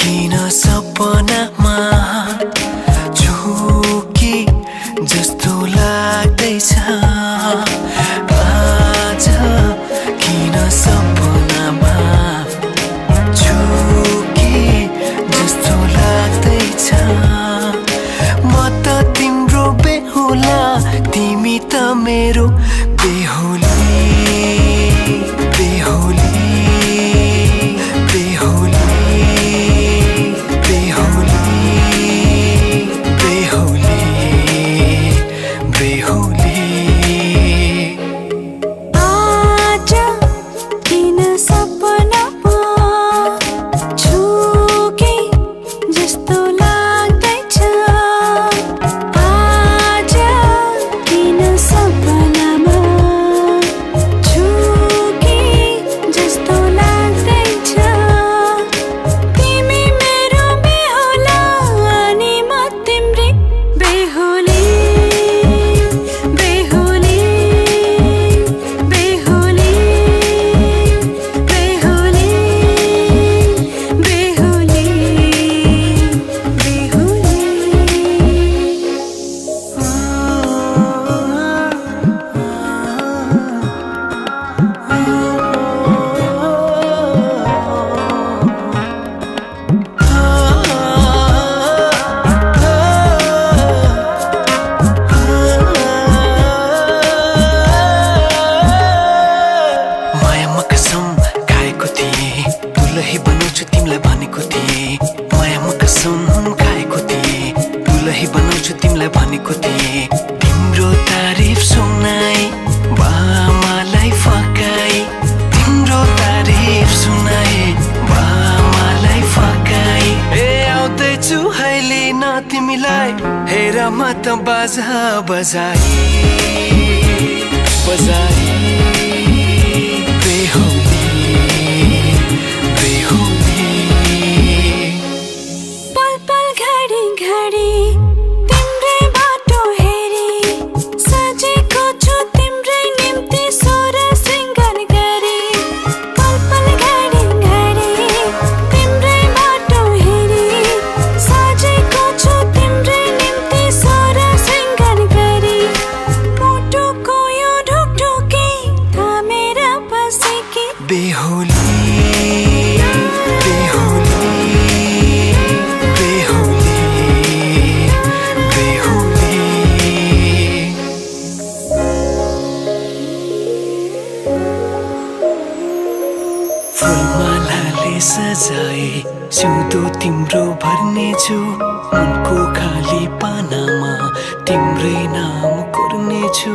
किन सपनामा झुकी जस्तो लाग्दैछ आज किन सपनामा झुकी जस्तो लाग्दैछ म त तिम्रो बेहुला तिमी त मेरो बेहुली बेहुली दुलही बनाउँछु तिमीलाई भनेको थिएँ मायामा कसम खाएको थिएँ दुलही बनाउँछु तिमीलाई भनेको थिएँ तिम्रो तारिफ सुनाई बामालाई फकाई तिम्रो तारिफ सुनाई बामालाई फकाई ए आउँदैछु अहिले न तिमीलाई हेर म त बाजा बजाई बजाई बेहुली बेहुली बेहुली बेहुली फुलमालाले सजाए सिउँदो तिम्रो भर्नेछु मनको खाली पानामा तिम्रै नाम कोर्नेछु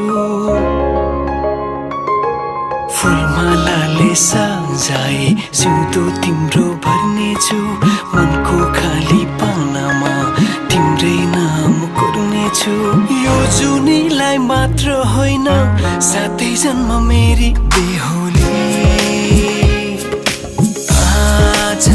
फुलमालाले सजाए सिउँदो तिम्रो भर्नेछु मनको खाली पानामा तिम्रै नाम कोर्नेछु यो जुनीलाई मात्र होइन साथै जन्म मेरी बेहुली आज